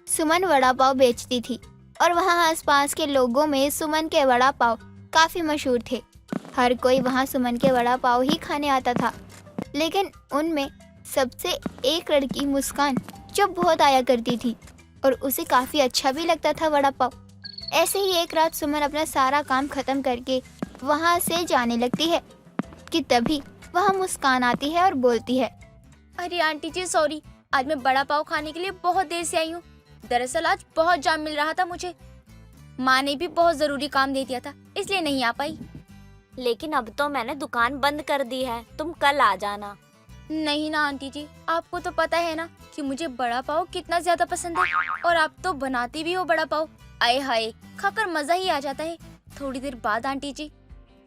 सुमन वड़ा पाव बेचती थी और वहाँ आसपास के लोगों में सुमन के वड़ा पाव काफ़ी मशहूर थे। हर कोई वहाँ सुमन के वड़ा पाव ही खाने आता था। लेकिन उनमें सबसे एक लड़की मुस्कान जो बहुत आया करती थी और उसे काफ़ी अच्छा भी लगता था वड़ा पाव। ऐसे ही एक रात सुमन अपना सारा काम ख़त्म करके वहाँ से जाने लगती है कि तभी वहाँ मुस्कान आती है और बोलती है, अरे आंटी जी सॉरी, आज मैं बड़ा पाव खाने के लिए बहुत देर से आई हूँ। दरअसल आज बहुत जाम मिल रहा था मुझे। माँ ने भी बहुत जरूरी काम दे दिया था, इसलिए नहीं आ पाई। लेकिन अब तो मैंने दुकान बंद कर दी है, तुम कल आ जाना। नहीं ना आंटी जी, आपको तो पता है ना कि मुझे बड़ा पाव कितना ज्यादा पसंद है और आप तो बनाती भी हो बड़ा पाव। आए हाय, खाकर मजा ही आ जाता है। थोड़ी देर बाद आंटी जी।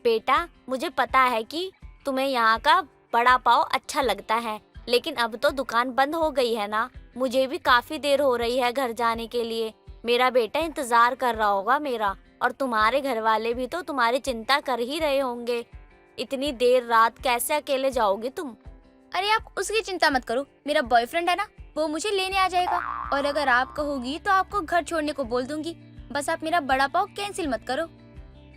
बेटा मुझे पता है कि तुम्हें यहाँ का बड़ा पाव अच्छा लगता है, लेकिन अब तो दुकान बंद हो गई है ना। मुझे भी काफी देर हो रही है घर जाने के लिए। मेरा बेटा इंतजार कर रहा होगा मेरा, और तुम्हारे घर वाले भी तो तुम्हारी चिंता कर ही रहे होंगे। इतनी देर रात कैसे अकेले जाओगी तुम? अरे आप उसकी चिंता मत करो, मेरा बॉयफ्रेंड है ना, वो मुझे लेने आ जाएगा। और अगर आप कहोगी तो आपको घर छोड़ने को बोल दूंगी। बस आप मेरा बड़ा पाव कैंसिल मत करो।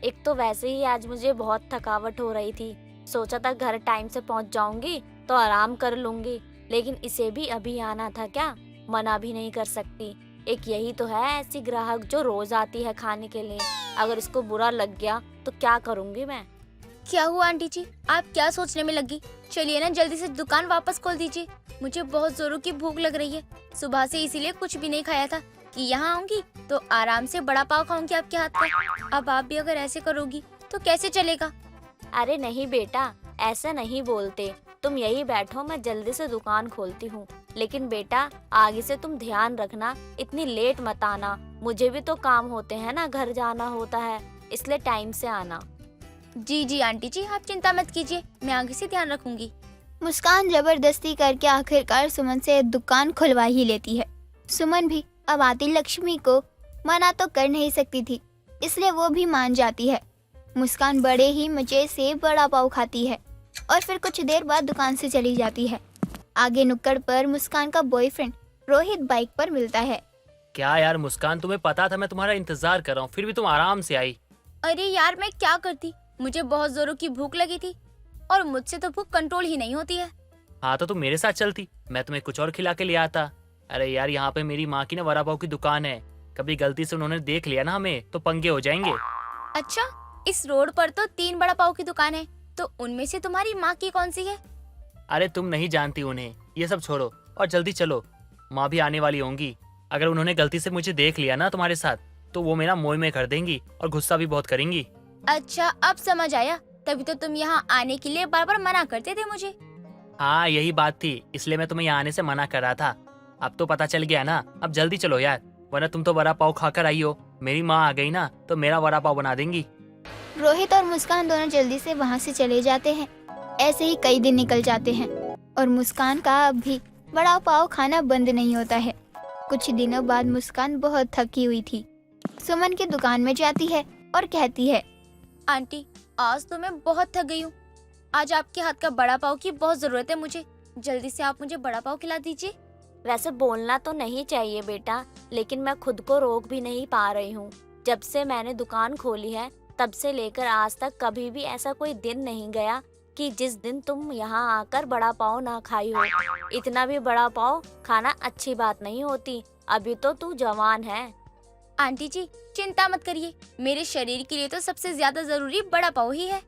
एक तो वैसे ही आज मुझे बहुत थकावट हो रही थी, सोचा था घर टाइम से पहुंच जाऊंगी तो आराम कर लूंगी, लेकिन इसे भी अभी आना था क्या, मना भी नहीं कर सकती। एक यही तो है ऐसी ग्राहक जो रोज आती है खाने के लिए। अगर इसको बुरा लग गया तो क्या करूंगी मैं? क्या हुआ आंटी जी, आप क्या सोचने में लगी? चलिए ना जल्दी से दुकान वापस खोल दीजिए। मुझे बहुत जोरों की भूख लग रही है। सुबह से इसीलिए कुछ भी नहीं खाया था कि यहाँ आऊंगी तो आराम से बड़ा पाव खाऊंगी आपके हाथ का। अब आप भी अगर ऐसे करोगी तो कैसे चलेगा? अरे नहीं बेटा, ऐसा नहीं बोलते। तुम यही बैठो, मैं जल्दी से दुकान खोलती हूँ। लेकिन बेटा आगे से तुम ध्यान रखना, इतनी लेट मत आना। मुझे भी तो काम होते हैं ना, घर जाना होता है, इसलिए टाइम से आना। जी जी आंटी जी, आप चिंता मत कीजिए, मैं आगे से ध्यान रखूंगी। मुस्कान जबरदस्ती करके आखिरकार सुमन से दुकान खुलवा ही लेती है। सुमन भी अब आती लक्ष्मी को मना तो कर नहीं सकती थी, इसलिए वो भी मान जाती है। मुस्कान बड़े ही मजे से बड़ा पाव खाती है और फिर कुछ देर बाद दुकान से चली जाती है। आगे नुक्कड़ पर मुस्कान का बॉयफ्रेंड रोहित बाइक पर मिलता है। क्या यार मुस्कान, तुम्हें पता था मैं तुम्हारा इंतजार कर रहा हूँ, फिर भी तुम आराम से आई। अरे यार मैं क्या करती, मुझे बहुत जोरों की भूख लगी थी और मुझसे तो भूख कंट्रोल ही नहीं होती है। हाँ तो तुम मेरे साथ चलती, मैं तुम्हें कुछ और खिला के ले आता। अरे यार यहाँ पे मेरी माँ की ना वड़ा पाव की दुकान है, कभी गलती से उन्होंने देख लिया ना हमें तो पंगे हो जाएंगे। अच्छा, इस रोड पर तो 3 बड़ा पाव की दुकान है, तो उनमें से तुम्हारी माँ की कौन सी है? अरे तुम नहीं जानती उन्हें, ये सब छोड़ो और जल्दी चलो, माँ भी आने वाली होंगी। अगर उन्होंने गलती से मुझे देख लिया ना तुम्हारे साथ तो वो मेरा मोह में कर देंगी और गुस्सा भी बहुत करेंगी। अच्छा अब समझ आया, तभी तो तुम यहाँ आने के लिए बार बार मना करते थे मुझे। हाँ यही बात थी, इसलिए मैं तुम्हें यहाँ आने से मना कर रहा था। अब तो पता चल गया ना, अब जल्दी चलो यार, वरना तुम तो वड़ा पाव खाकर आई हो, मेरी माँ आ गई ना तो मेरा वड़ा पाव बना देंगी। रोहित और मुस्कान दोनों जल्दी से वहाँ से चले जाते हैं। ऐसे ही कई दिन निकल जाते हैं और मुस्कान का अब भी बड़ा पाव खाना बंद नहीं होता है। कुछ दिनों बाद मुस्कान बहुत थकी हुई थी, सुमन की दुकान में जाती है और कहती है, आंटी आज तो मैं बहुत थक गई हूँ, आज आपके हाथ का बड़ा पाव की बहुत जरूरत है मुझे। जल्दी से आप मुझे बड़ा पाव खिला दीजिए। वैसे बोलना तो नहीं चाहिए बेटा, लेकिन मैं खुद को रोक भी नहीं पा रही हूँ। जब से मैंने दुकान खोली है तब से लेकर आज तक कभी भी ऐसा कोई दिन नहीं गया कि जिस दिन तुम यहाँ आकर बड़ा पाव ना खाई हो। इतना भी बड़ा पाव खाना अच्छी बात नहीं होती, अभी तो तू जवान है। आंटी जी चिंता मत करिए, मेरे शरीर के लिए तो सबसे ज्यादा जरूरी बड़ा पाव ही है।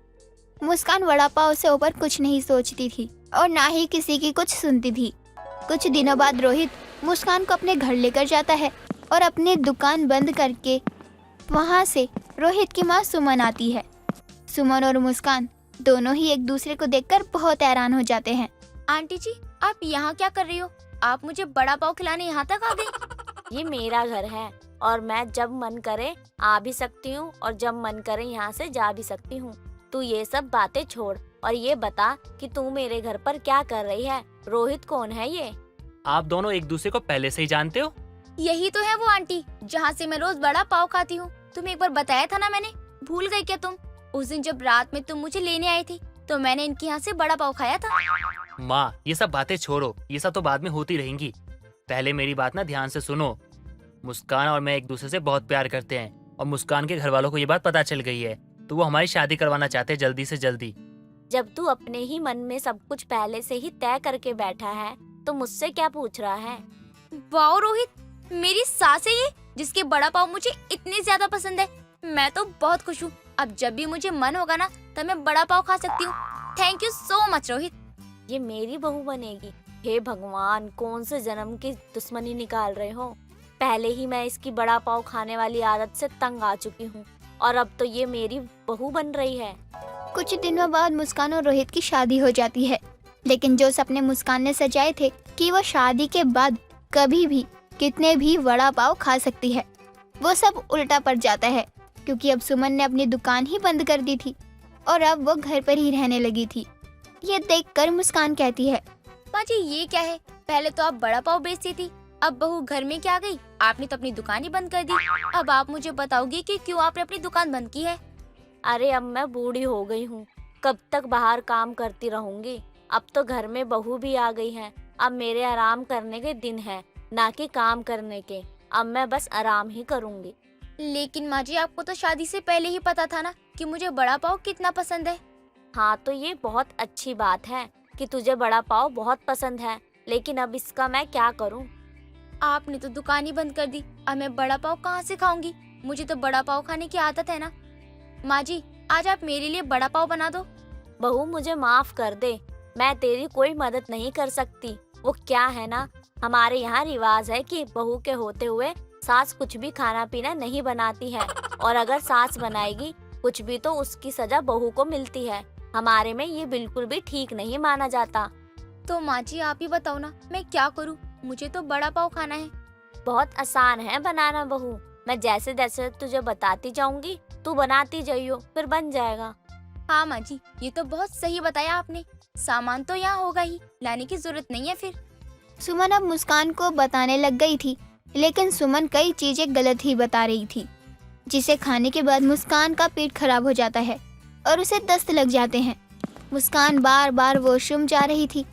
मुस्कान वड़ा पाव से ऊपर कुछ नहीं सोचती थी और ना ही किसी की कुछ सुनती थी। कुछ दिनों बाद रोहित मुस्कान को अपने घर लेकर जाता है और अपनी दुकान बंद करके वहाँ से रोहित की माँ सुमन आती है। सुमन और मुस्कान दोनों ही एक दूसरे को देखकर बहुत हैरान हो जाते हैं। आंटी जी आप यहाँ क्या कर रही हो? आप मुझे बड़ा पाव खिलाने यहाँ तक आ गई? ये मेरा घर है और मैं जब मन करे आ भी सकती हूँ और जब मन करे यहाँ से जा भी सकती हूँ। तू ये सब बातें छोड़ और ये बता कि तू मेरे घर पर क्या कर रही है? रोहित कौन है ये? आप दोनों एक दूसरे को पहले से ही जानते हो? यही तो है वो आंटी जहाँ से मैं रोज बड़ा पाव खाती हूँ। तुम्हें एक बार बताया था ना मैंने, भूल गई क्या तुम? उस दिन जब रात में तुम मुझे लेने आई थी तो मैंने इनके यहाँ से बड़ा पाव खाया था। माँ ये सब बातें छोड़ो, ये सब तो बाद में होती रहेंगी, पहले मेरी बात ना ध्यान से सुनो। मुस्कान और मैं एक दूसरे से बहुत प्यार करते हैं और मुस्कान के घर वालों को ये बात पता चल गई है, तो वो हमारी शादी करवाना चाहते हैं जल्दी से जल्दी। जब तू अपने ही मन में सब कुछ पहले से ही तय करके बैठा है तो मुझसे क्या पूछ रहा है? वाओ रोहित, मेरी सास है ये जिसके बड़ा पाव मुझे इतने ज्यादा पसंद है। मैं तो बहुत खुश हूँ। अब जब भी मुझे मन होगा ना तब मैं बड़ा पाव खा सकती हूँ। Thank you so much Rohit. ये मेरी बहू बनेगी? हे भगवान, कौन से जन्म की दुश्मनी निकाल रहे हो? पहले ही मैं इसकी बड़ा पाव खाने वाली आदत से तंग आ चुकी हूँ और अब तो ये मेरी बहू बन रही है। कुछ दिनों बाद मुस्कान और रोहित की शादी हो जाती है, लेकिन जो सपने मुस्कान ने सजाए थे कि वो शादी के बाद कभी भी कितने भी वड़ा पाव खा सकती है, वो सब उल्टा पड़ जाता है, क्योंकि अब सुमन ने अपनी दुकान ही बंद कर दी थी और अब वो घर पर ही रहने लगी थी। ये देखकर मुस्कान कहती है, माँ जी ये क्या है? पहले तो आप बड़ा पाव बेचती थी, अब बहू घर में क्या गई? आपने तो अपनी दुकान ही बंद कर दी। अब आप मुझे बताओगी कि क्यों आपने अपनी दुकान बंद की है? अरे अब मैं बूढ़ी हो गई हूँ, कब तक बाहर काम करती रहूंगी? अब तो घर में बहू भी आ गई है। अब मेरे आराम करने के दिन है, ना कि काम करने के। अब मैं बस आराम ही करूंगी। लेकिन माँ जी आपको तो शादी से पहले ही पता था ना कि मुझे बड़ा पाव कितना पसंद है। हाँ तो ये बहुत अच्छी बात है कि तुझे बड़ा पाव बहुत पसंद है, लेकिन अब इसका मैं क्या करूं? आपने तो दुकान ही बंद कर दी। अब मैं बड़ा पाव कहाँ से खाऊंगी? मुझे तो बड़ा पाव खाने की आदत है ना। माँ जी आज आप मेरे लिए बड़ा पाव बना दो। बहू मुझे माफ कर दे, मैं तेरी कोई मदद नहीं कर सकती। वो क्या है ना, हमारे यहाँ रिवाज है कि बहू के होते हुए सास कुछ भी खाना पीना नहीं बनाती है, और अगर सास बनाएगी कुछ भी तो उसकी सजा बहू को मिलती है। हमारे में ये बिल्कुल भी ठीक नहीं माना जाता। तो माँ जी आप ही बताओ ना मैं क्या करूँ? मुझे तो बड़ा पाव खाना है। बहुत आसान है बनाना बहू, मैं जैसे जैसे तुझे बताती जाऊंगी तू बनाती जाइयो, फिर बन जाएगा। हाँ माँ जी ये तो बहुत सही बताया आपने। सामान तो यहाँ होगा ही, लाने की जरूरत नहीं है फिर। सुमन अब मुस्कान को बताने लग गई थी, लेकिन सुमन कई चीजें गलत ही बता रही थी, जिसे खाने के बाद मुस्कान का पेट खराब हो जाता है और उसे दस्त लग जाते हैं। मुस्कान बार बार वॉशरूम जा रही थी।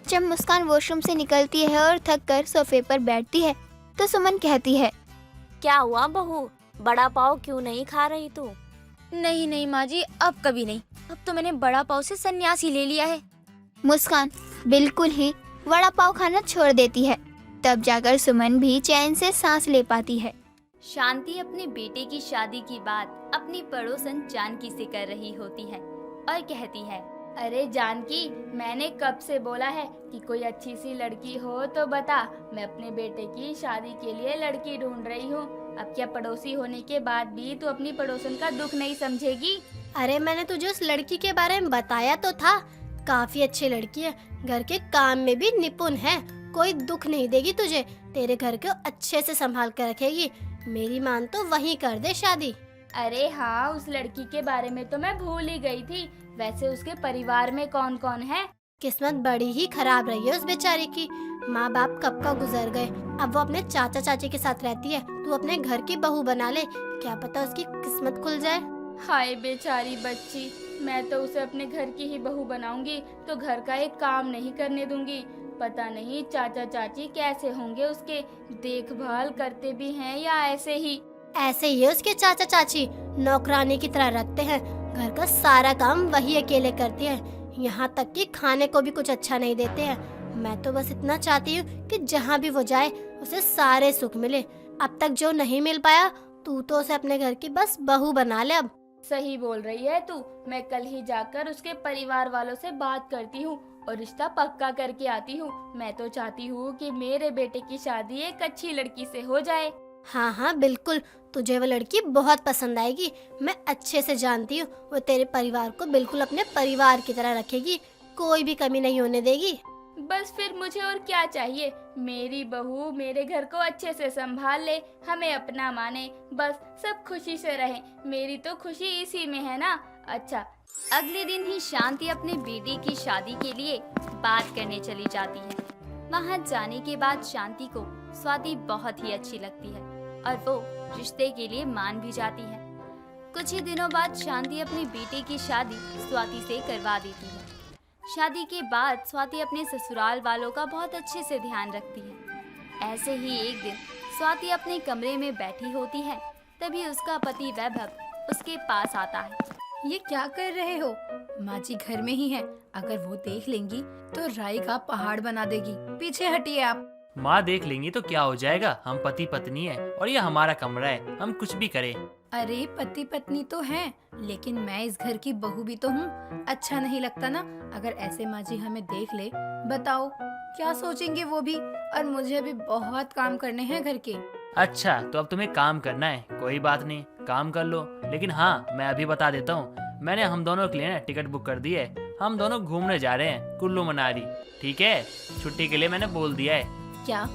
जब मुस्कान वॉशरूम से निकलती है और थक कर सोफे पर बैठती है तो सुमन कहती है, क्या हुआ बहू, बड़ा पाव क्यों नहीं खा रही तू? नहीं नहीं माँ जी अब कभी नहीं। अब तो मैंने बड़ा पाव से संन्यास ही ले लिया है। मुस्कान बिल्कुल ही वड़ा पाव खाना छोड़ देती है। तब जाकर सुमन भी चैन से सांस ले पाती है। शांति अपने बेटे की शादी की बात अपनी पड़ोसन जानकी से कर रही होती है और कहती है, अरे जानकी, मैंने कब से बोला है कि कोई अच्छी सी लड़की हो तो बता, मैं अपने बेटे की शादी के लिए लड़की ढूंढ रही हूँ। अब क्या पड़ोसी होने के बाद भी तू अपनी पड़ोसन का दुख नहीं समझेगी? अरे मैंने तुझे उस लड़की के बारे में बताया तो था, काफी अच्छी लड़की है, घर के काम में भी निपुण है, कोई दुख नहीं देगी तुझे, तेरे घर को अच्छे से संभाल कर रखेगी। मेरी मान तो वहीं कर दे शादी। अरे हाँ, उस लड़की के बारे में तो मैं भूल ही गई थी। वैसे उसके परिवार में कौन कौन है? किस्मत बड़ी ही खराब रही है उस बेचारी की, माँ बाप कब का गुजर गए, अब वो अपने चाचा चाची के साथ रहती है। तू अपने घर की बहू बना ले, क्या पता उसकी किस्मत खुल जाए। हाय बेचारी बच्ची, मैं तो उसे अपने घर की ही बहू बनाऊंगी तो घर का एक काम नहीं करने दूंगी। पता नहीं चाचा चाची कैसे होंगे, उसके देखभाल करते भी हैं या ऐसे ही? ऐसे ही है उसके चाचा चाची, नौकरानी की तरह रखते हैं, घर का सारा काम वही अकेले करती है, यहाँ तक कि खाने को भी कुछ अच्छा नहीं देते हैं। मैं तो बस इतना चाहती हूँ कि जहाँ भी वो जाए उसे सारे सुख मिले। अब तक जो नहीं मिल पाया तू तो उसे अपने घर की बस बहू बना ले। अब सही बोल रही है तू, मैं कल ही जाकर उसके परिवार वालों से बात करती हूँ और रिश्ता पक्का करके आती हूँ। मैं तो चाहती हूँ कि मेरे बेटे की शादी एक अच्छी लड़की से हो जाए। हाँ हाँ बिल्कुल, तुझे वो लड़की बहुत पसंद आएगी, मैं अच्छे से जानती हूँ। वो तेरे परिवार को बिल्कुल अपने परिवार की तरह रखेगी, कोई भी कमी नहीं होने देगी। बस फिर मुझे और क्या चाहिए? मेरी बहू मेरे घर को अच्छे से संभाल ले, हमें अपना माने, बस सब खुशी से रहें। मेरी तो खुशी इसी में है ना। अच्छा, अगले दिन ही शांति अपने बेटे की शादी के लिए बात करने चली जाती है। वहाँ जाने के बाद शांति को स्वाति बहुत ही अच्छी लगती है और वो रिश्ते के लिए मान भी जाती है। कुछ ही दिनों बाद शांति अपने बेटे की शादी स्वाति से करवा देती है। शादी के बाद स्वाति अपने ससुराल वालों का बहुत अच्छे से ध्यान रखती है। ऐसे ही एक दिन स्वाति अपने कमरे में बैठी होती है। तभी उसका पति वैभव उसके पास आता है। ये क्या कर रहे हो? माँ जी घर में ही है, अगर वो देख लेंगी तो राई का पहाड़ बना देगी। पीछे हटिए आप। माँ देख लेंगी तो क्या हो जाएगा, हम पति पत्नी है और ये हमारा कमरा है, हम कुछ भी करें। अरे पति पत्नी तो हैं, लेकिन मैं इस घर की बहू भी तो हूँ। अच्छा नहीं लगता ना अगर ऐसे माँ जी हमें देख ले। बताओ क्या सोचेंगे वो भी, और मुझे भी बहुत काम करने हैं घर के। अच्छा तो अब तुम्हें काम करना है, कोई बात नहीं, काम कर लो। लेकिन हाँ मैं अभी बता देता हूँ, मैंने हम दोनों के लिए ना टिकट बुक कर दी है। हम दोनों घूमने जा रहे हैं कुल्लू मनाली, ठीक है? छुट्टी के लिए मैंने बोल दिया है। क्या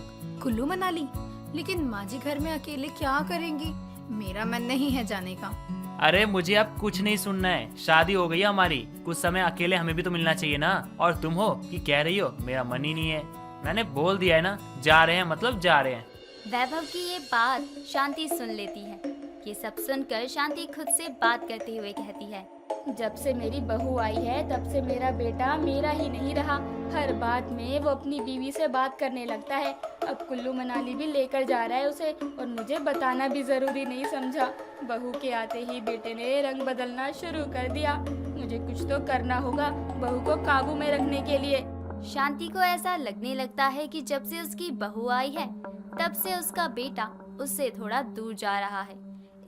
कुल्लू मनाली? लेकिन माँ जी घर में अकेले क्या करेंगी? मेरा मन नहीं है जाने का। अरे मुझे अब कुछ नहीं सुनना है, शादी हो गई है हमारी, कुछ समय अकेले हमें भी तो मिलना चाहिए ना। और तुम हो कि कह रही हो मेरा मन ही नहीं है। मैंने बोल दिया है ना, जा रहे हैं मतलब जा रहे हैं। वैभव की ये बात शांति सुन लेती है। ये सब सुनकर शांति खुद से बात करते हुए कहती है, जब से मेरी बहू आई है तब से मेरा बेटा मेरा ही नहीं रहा। हर बात में वो अपनी बीवी से बात करने लगता है। अब कुल्लू मनाली भी लेकर जा रहा है उसे, और मुझे बताना भी जरूरी नहीं समझा। बहू के आते ही बेटे ने रंग बदलना शुरू कर दिया। मुझे कुछ तो करना होगा बहू को काबू में रखने के लिए। शांति को ऐसा लगने लगता है कि जब से उसकी बहू आई है तब से उसका बेटा उससे थोड़ा दूर जा रहा है,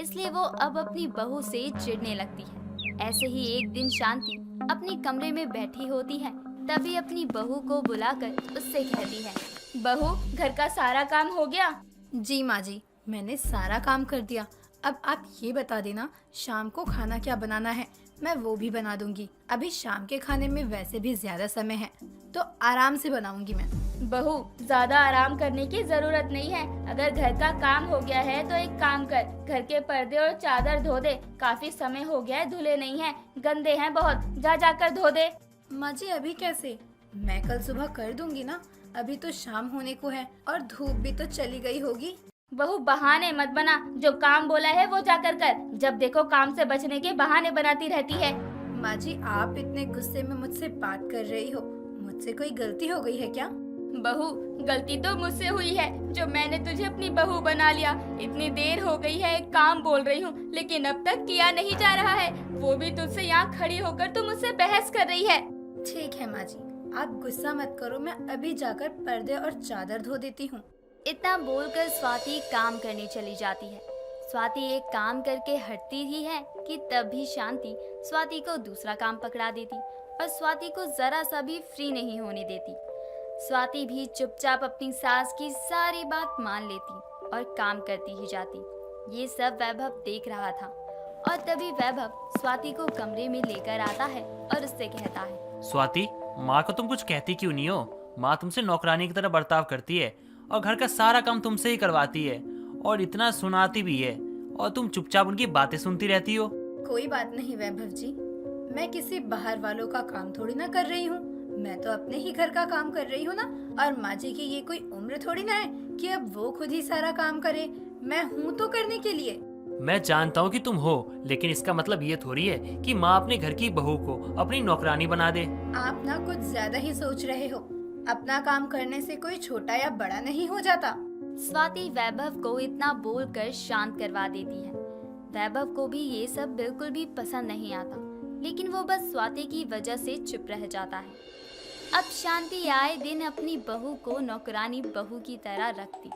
इसलिए वो अब अपनी बहू से चिढ़ने लगती है। ऐसे ही एक दिन शांति अपने कमरे में बैठी होती है, तभी अपनी बहू को बुलाकर उससे कहती है, बहू घर का सारा काम हो गया? जी माँ जी, मैंने सारा काम कर दिया। अब आप ये बता देना शाम को खाना क्या बनाना है, मैं वो भी बना दूंगी। अभी शाम के खाने में वैसे भी ज्यादा समय है, तो आराम से बनाऊंगी मैं। बहू ज्यादा आराम करने की जरूरत नहीं है। अगर घर का काम हो गया है तो एक काम कर, घर के पर्दे और चादर धो दे। काफी समय हो गया है धुले नहीं है, गंदे हैं बहुत, जा जाकर धो दे। माँ जी अभी कैसे? मैं कल सुबह कर दूंगी ना, अभी तो शाम होने को है और धूप भी तो चली गई होगी। बहू बहाने मत बना, जो काम बोला है वो जाकर कर। जब देखो काम से बचने के बहाने बनाती रहती है। माँ जी आप इतने गुस्से में मुझसे बात कर रही हो, मुझसे कोई गलती हो गई है क्या? बहू गलती तो मुझसे हुई है, जो मैंने तुझे अपनी बहू बना लिया। इतनी देर हो गई है, एक काम बोल रही हूँ लेकिन अब तक किया नहीं जा रहा है। वो भी तुझसे यहाँ खड़ी होकर तू मुझसे बहस कर रही है। ठीक है माँ जी, आप गुस्सा मत करो, मैं अभी जाकर पर्दे और चादर धो देती हूँ। इतना बोलकर स्वाति काम करने चली जाती है। स्वाति एक काम करके हटती ही है कि तभी शांति स्वाति को दूसरा काम पकड़ा देती और स्वाति को जरा सा भी फ्री नहीं होने देती। स्वाति भी चुपचाप अपनी सास की सारी बात मान लेती और काम करती ही जाती। ये सब वैभव देख रहा था और तभी वैभव स्वाति को कमरे में लेकर आता है और उससे कहता है, स्वाति माँ को तुम कुछ कहती क्यों नहीं हो? माँ तुमसे नौकरानी की तरह बर्ताव करती है और घर का सारा काम तुमसे ही करवाती है और इतना सुनाती भी है, और तुम चुपचाप उनकी बातें सुनती रहती हो। कोई बात नहीं वैभव जी, मैं किसी बाहर वालों का काम थोड़ी ना कर रही हूँ, मैं तो अपने ही घर का काम कर रही हूँ ना। और माँ जी की ये कोई उम्र थोड़ी ना है कि अब वो खुद ही सारा काम करे, मैं हूँ तो करने के लिए। मैं जानता हूँ कि तुम हो, लेकिन इसका मतलब ये थोड़ी है कि माँ अपने घर की बहू को अपनी नौकरानी बना दे। आप ना कुछ ज्यादा ही सोच रहे हो, अपना काम करने से कोई छोटा या बड़ा नहीं हो जाता। स्वाति वैभव को इतना बोलकर शांत करवा देती है। वैभव को भी ये सब बिल्कुल भी पसंद नहीं आता, लेकिन वो बस स्वाति की वजह से चुप रह जाता है। अब शांति आए दिन अपनी बहू को नौकरानी बहू की तरह रखती,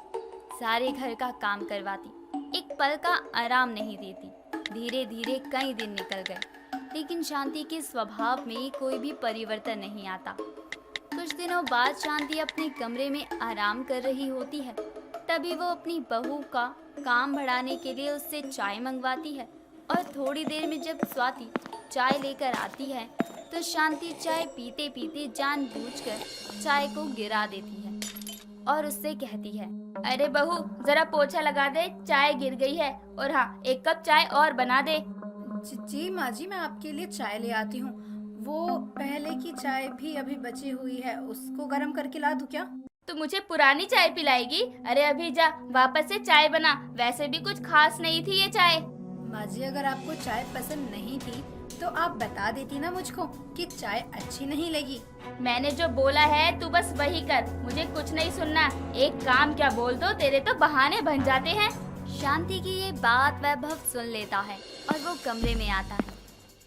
सारे घर का काम करवाती, एक पल का आराम नहीं देती। धीरे धीरे कई दिन निकल गए, लेकिन शांति के स्वभाव में कोई भी परिवर्तन नहीं आता। कुछ दिनों बाद शांति अपने कमरे में आराम कर रही होती है, तभी वो अपनी बहू का काम बढ़ाने के लिए उससे चाय मंगवाती है। और थोड़ी देर में जब स्वाति चाय लेकर आती है तो शांति चाय पीते पीते जानबूझकर चाय को गिरा देती है और उससे कहती है, अरे बहू जरा पोछा लगा दे, चाय गिर गई है। और हाँ, एक कप चाय और बना दे। जी माँ जी, मैं आपके लिए चाय ले आती हूँ। वो पहले की चाय भी अभी बची हुई है, उसको गर्म करके ला दूँ क्या? तो मुझे पुरानी चाय पिलाएगी? अरे अभी जा वापस से चाय बना, वैसे भी कुछ खास नहीं थी ये चाय। माँ जी अगर आपको चाय पसंद नहीं थी तो आप बता देती ना मुझको कि चाय अच्छी नहीं लगी। मैंने जो बोला है तू बस वही कर, मुझे कुछ नहीं सुनना। एक काम क्या बोल दो, तेरे तो बहाने बन जाते हैं। शांति की ये बात वैभव सुन लेता है और वो कमरे में आता है।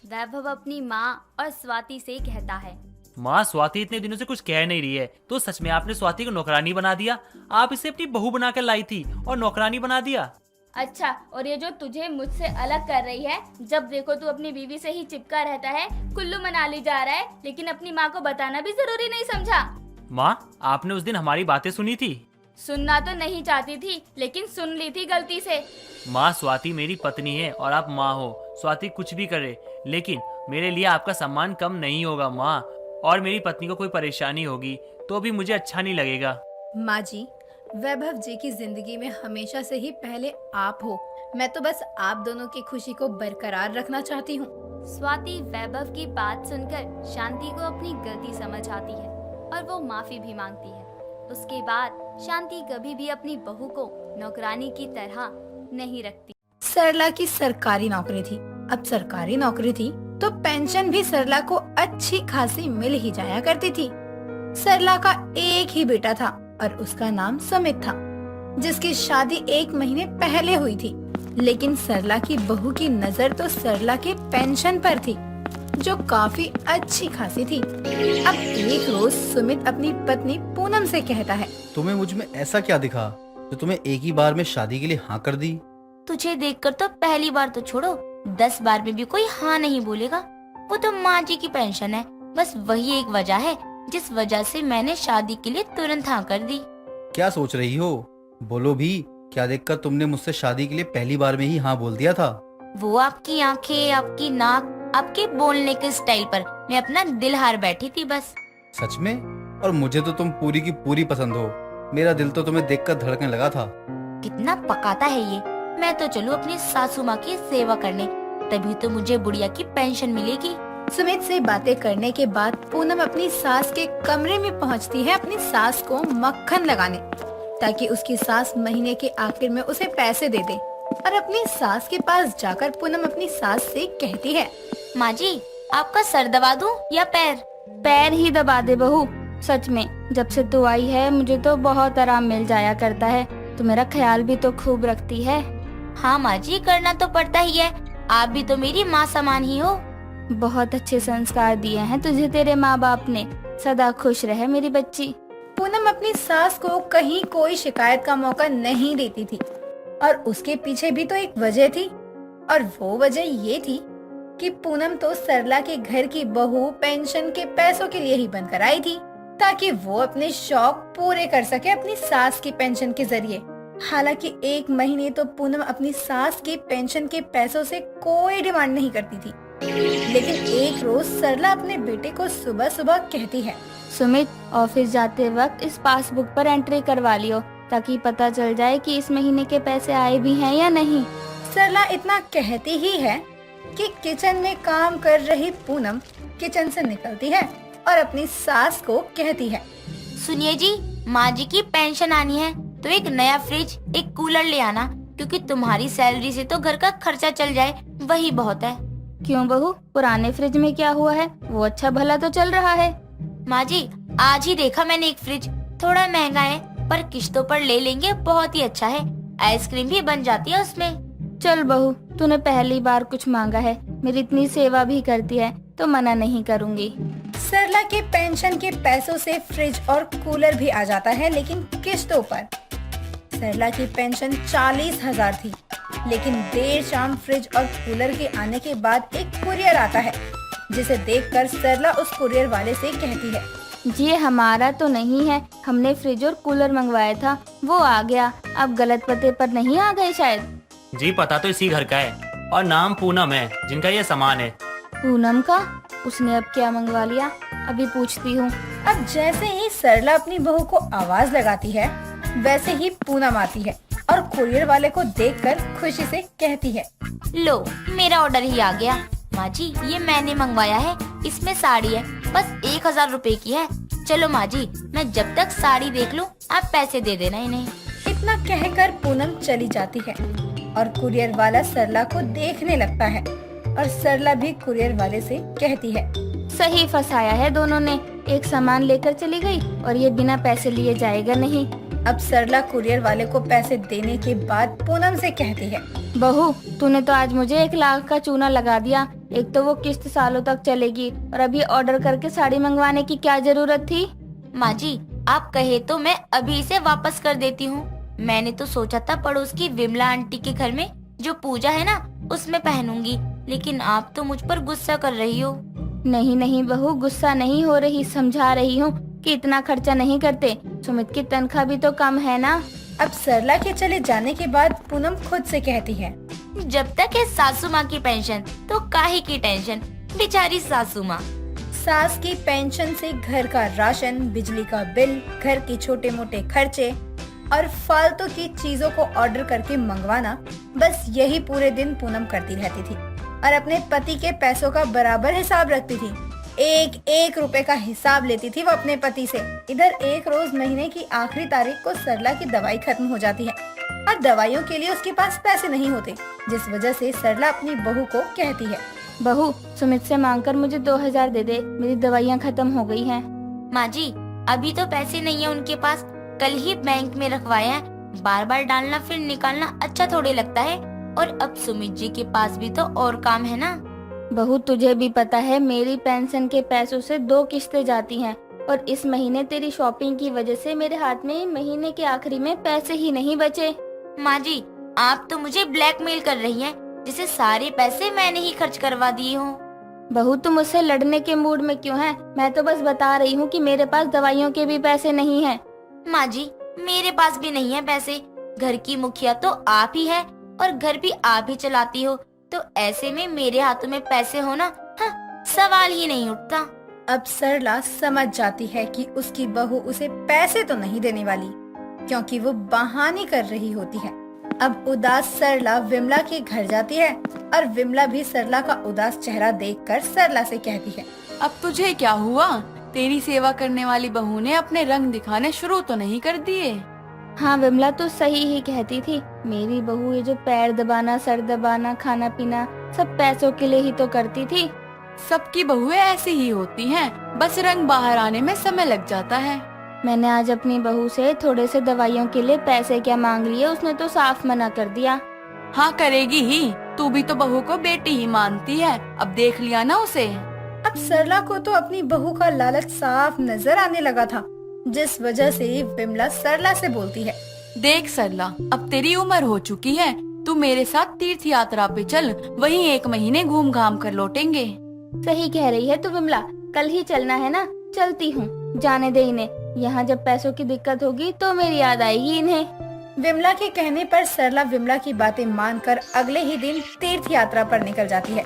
वैभव अपनी माँ और स्वाति से कहता है, माँ, स्वाति इतने दिनों से कुछ कह नहीं रही है, तो सच में आपने स्वाति को नौकरानी बना दिया? आप इसे अपनी बहू बना कर लाई थी और नौकरानी बना दिया? अच्छा, और ये जो तुझे मुझसे अलग कर रही है, जब देखो तू अपनी बीवी से ही चिपका रहता है, कुल्लू मनाली जा रहा है, लेकिन अपनी माँ को बताना भी जरूरी नहीं समझा। माँ, आपने उस दिन हमारी बातें सुनी थी? सुनना तो नहीं चाहती थी, लेकिन सुन ली थी गलती से। माँ, स्वाति मेरी पत्नी है और आप माँ हो। स्वाति कुछ भी करे, लेकिन मेरे लिए आपका सम्मान कम नहीं होगा माँ। और मेरी पत्नी को कोई परेशानी होगी तो भी मुझे अच्छा नहीं लगेगा। माँ जी, वैभव जी की जिंदगी में हमेशा से ही पहले आप हो। मैं तो बस आप दोनों की खुशी को बरकरार रखना चाहती हूँ। स्वाति वैभव की बात सुनकर शांति को अपनी गलती समझ आती है और वो माफी भी मांगती है। उसके बाद शांति कभी भी अपनी बहू को नौकरानी की तरह नहीं रखती। सरला की सरकारी नौकरी थी। अब सरकारी नौकरी थी तो पेंशन भी सरला को अच्छी खासी मिल ही जाया करती थी। सरला का एक ही बेटा था और उसका नाम सुमित था, जिसकी शादी 1 महीने पहले हुई थी। लेकिन सरला की बहू की नजर तो सरला के पेंशन पर थी, जो काफी अच्छी खासी थी। अब एक रोज सुमित अपनी पत्नी पूनम से कहता है, तुम्हें मुझ में ऐसा क्या दिखा जो तुम्हें एक ही बार में शादी के लिए हाँ कर दी? तुझे देखकर तो पहली बार तो छोड़ो, 10 बार में भी कोई हाँ नहीं बोलेगा। वो तो माँ जी की पेंशन है, बस वही एक वजह है जिस वजह से मैंने शादी के लिए तुरंत हाँ कर दी। क्या सोच रही हो? बोलो भी, क्या देखकर तुमने मुझसे शादी के लिए पहली बार में ही हाँ बोल दिया था? वो आपकी आंखें, आपकी नाक, आपके बोलने के स्टाइल पर मैं अपना दिल हार बैठी थी बस। सच में? और मुझे तो तुम पूरी की पूरी पसंद हो। मेरा दिल तो तुम्हें देखकर धड़कने लगा था। कितना पकाता है ये। मैं तो चलूं अपनी सासू माँ की सेवा करने, तभी तो मुझे बुढ़िया की पेंशन मिलेगी। सुमित से बातें करने के बाद पूनम अपनी सास के कमरे में पहुंचती है अपनी सास को मक्खन लगाने, ताकि उसकी सास महीने के आखिर में उसे पैसे दे दे। और अपनी सास के पास जाकर पूनम अपनी सास से कहती है, माँ जी, आपका सर दबा दूं या पैर? पैर ही दबा दे बहू। सच में जब से तू आई है मुझे तो बहुत आराम मिल जाया करता है। तू मेरा ख्याल भी तो खूब रखती है। हाँ माँ जी, करना तो पड़ता ही है। आप भी तो मेरी माँ समान ही हो। बहुत अच्छे संस्कार दिए हैं तुझे तेरे माँ बाप ने। सदा खुश रहे मेरी बच्ची। पूनम अपनी सास को कहीं कोई शिकायत का मौका नहीं देती थी, और उसके पीछे भी तो एक वजह थी। और वो वजह ये थी कि पूनम तो सरला के घर की बहू पेंशन के पैसों के लिए ही बनकर आई थी, ताकि वो अपने शौक पूरे कर सके अपनी सास की पेंशन के जरिए। हालांकि 1 महीने तो पूनम अपनी सास की पेंशन के पैसों से कोई डिमांड नहीं करती थी, लेकिन एक रोज सरला अपने बेटे को सुबह सुबह कहती है, सुमित, ऑफिस जाते वक्त इस पासबुक पर एंट्री करवा लियो, ताकि पता चल जाए कि इस महीने के पैसे आए भी हैं या नहीं। सरला इतना कहती ही है कि किचन में काम कर रही पूनम किचन से निकलती है और अपनी सास को कहती है, सुनिए जी, माँ जी की पेंशन आनी है तो एक नया फ्रिज, एक कूलर ले आना, क्योंकि तुम्हारी सैलरी से तो घर का खर्चा चल जाए, वही बहुत है। क्यों बहू, पुराने फ्रिज में क्या हुआ है? वो अच्छा भला तो चल रहा है। माँ जी, आज ही देखा मैंने एक फ्रिज, थोड़ा महंगा है पर किश्तों पर ले लेंगे, बहुत ही अच्छा है। आइसक्रीम भी बन जाती है उसमें। चल बहू, तूने पहली बार कुछ मांगा है, मेरी इतनी सेवा भी करती है तो मना नहीं करूँगी। सरला के पेंशन के पैसों से फ्रिज और कूलर भी आ जाता है, लेकिन किश्तों पर। सरला की पेंशन 40,000 थी, लेकिन देर शाम फ्रिज और कूलर के आने के बाद एक कुरियर आता है, जिसे देखकर सरला उस कुरियर वाले से कहती है, ये हमारा तो नहीं है, हमने फ्रिज और कूलर मंगवाया था, वो आ गया। अब गलत पते पर नहीं आ गए शायद? जी, पता तो इसी घर का है और नाम पूनम है जिनका ये सामान है। पूनम का? उसने अब क्या मंगवा लिया? अभी पूछती हूँ। अब जैसे ही सरला अपनी बहू को आवाज लगाती है, वैसे ही पूनम आती है और कुरियर वाले को देखकर खुशी से कहती है, लो, मेरा ऑर्डर ही आ गया। माँ जी, ये मैंने मंगवाया है, इसमें साड़ी है, बस 1000 रुपए की है। चलो माँ जी, मैं जब तक साड़ी देख लूँ आप पैसे दे देना इन्हें। इतना कहकर पूनम चली जाती है और कुरियर वाला सरला को देखने लगता है। और सरला भी कुरियर वाले से कहती है। सही फंसाया है दोनों ने, एक सामान लेकर चली गई और ये बिना पैसे लिए जाएगा नहीं। अब सरला कुरियर वाले को पैसे देने के बाद पूनम से कहती है, बहू तूने तो आज मुझे 1 लाख का चूना लगा दिया। एक तो वो किस्त सालों तक चलेगी और अभी ऑर्डर करके साड़ी मंगवाने की क्या जरूरत थी। माँ जी, आप कहे तो मैं अभी इसे वापस कर देती हूँ। मैंने तो सोचा था पड़ोस की विमला आंटी के घर में जो पूजा है ना उसमें पहनूंगी, लेकिन आप तो मुझ पर गुस्सा कर रही हो। नहीं नहीं बहू, गुस्सा नहीं हो रही, समझा रही हूँ कि इतना खर्चा नहीं करते। सुमित की तनख्वाह भी तो कम है ना। अब सरला के चले जाने के बाद पूनम खुद से कहती है, जब तक है सासू माँ की पेंशन तो काहे की टेंशन, बेचारी सासू माँ। सास की पेंशन से घर का राशन, बिजली का बिल, घर के छोटे मोटे खर्चे और फालतू की चीजों को ऑर्डर करके मंगवाना, बस यही पूरे दिन पूनम करती रहती थी और अपने पति के पैसों का बराबर हिसाब रखती थी। एक एक रुपए का हिसाब लेती थी वो अपने पति से। इधर एक रोज महीने की आखिरी तारीख को सरला की दवाई खत्म हो जाती है और दवाइयों के लिए उसके पास पैसे नहीं होते, जिस वजह से सरला अपनी बहू को कहती है, बहू सुमित से मांगकर मुझे 2000 दे दे, मेरी दवाइयाँ खत्म हो गई हैं। माँ जी, अभी तो पैसे नहीं है उनके पास, कल ही बैंक में रखवाए हैं। बार बार डालना फिर निकालना अच्छा थोड़ी लगता है, और अब सुमित जी के पास भी तो और काम है ना। बहू तुझे भी पता है मेरी पेंशन के पैसों से 2 किस्तें जाती हैं और इस महीने तेरी शॉपिंग की वजह से मेरे हाथ में महीने के आखिरी में पैसे ही नहीं बचे। माँ जी, आप तो मुझे ब्लैकमेल कर रही हैं, जिसे सारे पैसे मैंने ही खर्च करवा दिए हूँ। बहू तुम मुझसे लड़ने के मूड में क्यों है? मैं तो बस बता रही हूँ कि मेरे पास दवाइयों के भी पैसे नहीं हैं। माँ जी, मेरे पास भी नहीं है पैसे। घर की मुखिया तो आप ही है और घर भी आप ही चलाती हो, तो ऐसे में मेरे हाथों में पैसे होना सवाल ही नहीं उठता। अब सरला समझ जाती है कि उसकी बहू उसे पैसे तो नहीं देने वाली, क्योंकि वो बहाने कर रही होती है। अब उदास सरला विमला के घर जाती है और विमला भी सरला का उदास चेहरा देखकर सरला से कहती है, अब तुझे क्या हुआ? तेरी सेवा करने वाली बहू ने अपने रंग दिखाने शुरू तो नहीं कर दिए? हाँ विमला तो सही ही कहती थी, मेरी बहू ये जो पैर दबाना, सर दबाना, खाना पीना सब पैसों के लिए ही तो करती थी। सबकी बहुएं ऐसी ही होती हैं, बस रंग बाहर आने में समय लग जाता है। मैंने आज अपनी बहू से थोड़े से दवाइयों के लिए पैसे क्या मांग लिए, उसने तो साफ मना कर दिया। हाँ करेगी ही, तू भी तो बहू को बेटी ही मानती है, अब देख लिया ना उसे। अब सरला को तो अपनी बहू का लालच साफ नजर आने लगा था, जिस वजह से विमला सरला से बोलती है, देख सरला, अब तेरी उम्र हो चुकी है, तू मेरे साथ तीर्थ यात्रा पे चल, वहीं 1 महीने घूम घाम कर लौटेंगे। सही कह रही है तू विमला, कल ही चलना है ना, चलती हूँ, जाने दे इन्हें। यहाँ जब पैसों की दिक्कत होगी तो मेरी याद आएगी इन्हें। विमला के कहने पर सरला विमला की बातें मानकर अगले ही दिन तीर्थ यात्रा पर निकल जाती है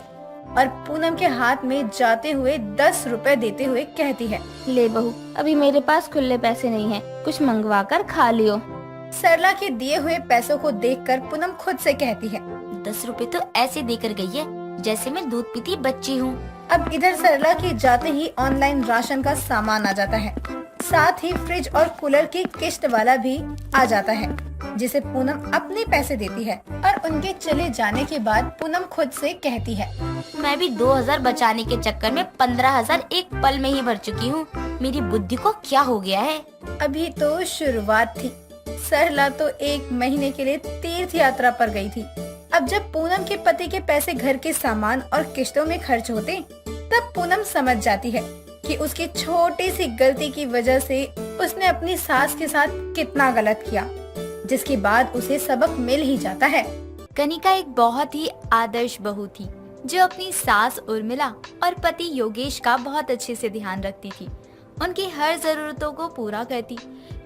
और पूनम के हाथ में जाते हुए 10 रुपए देते हुए कहती है, ले बहू, अभी मेरे पास खुले पैसे नहीं हैं, कुछ मंगवा कर खा लियो। सरला के दिए हुए पैसों को देखकर पूनम खुद से कहती है, 10 रुपए तो ऐसे देकर गई है जैसे मैं दूध पीती बच्ची हूँ। अब इधर सरला के जाते ही ऑनलाइन राशन का सामान आ जाता है, साथ ही फ्रिज और कूलर की किस्त वाला भी आ जाता है, जिसे पूनम अपने पैसे देती है। और उनके चले जाने के बाद पूनम खुद से कहती है, मैं भी 2000 बचाने के चक्कर में 15,000 एक पल में ही भर चुकी हूँ। मेरी बुद्धि को क्या हो गया है? अभी तो शुरुआत थी। सरला तो 1 महीने के लिए तीर्थ यात्रा पर गई थी। अब जब पूनम के पति के पैसे घर के सामान और किश्तों में खर्च होते, तब पूनम समझ जाती है कि उसकी छोटी सी गलती की वजह से उसने अपनी सास के साथ कितना गलत किया, जिसके बाद उसे सबक मिल ही जाता है। कनिका एक बहुत ही आदर्श बहू थी, जो अपनी सास उर्मिला और पति योगेश का बहुत अच्छे से ध्यान रखती थी, उनकी हर जरूरतों को पूरा करती,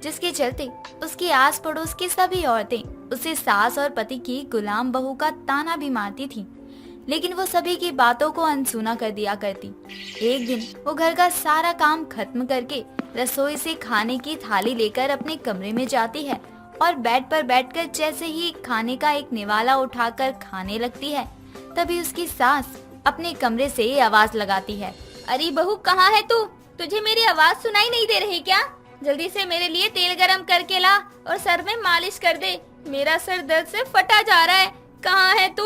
जिसके चलते उसके आस पड़ोस की सभी औरतें उसे सास और पति की गुलाम बहू का ताना भी मारती थी, लेकिन वो सभी की बातों को अनसुना कर दिया करती। एक दिन वो घर का सारा काम खत्म करके रसोई से खाने की थाली लेकर अपने कमरे में जाती है और बेड पर बैठकर जैसे ही खाने का एक निवाला उठाकर खाने लगती है, तभी उसकी सास अपने कमरे से आवाज लगाती है, अरे बहू कहाँ है तू? तुझे मेरी आवाज सुनाई नहीं दे रही क्या? जल्दी से मेरे लिए तेल गरम करके ला और सर में मालिश कर दे, मेरा सर दर्द से फटा जा रहा है। कहाँ है तू?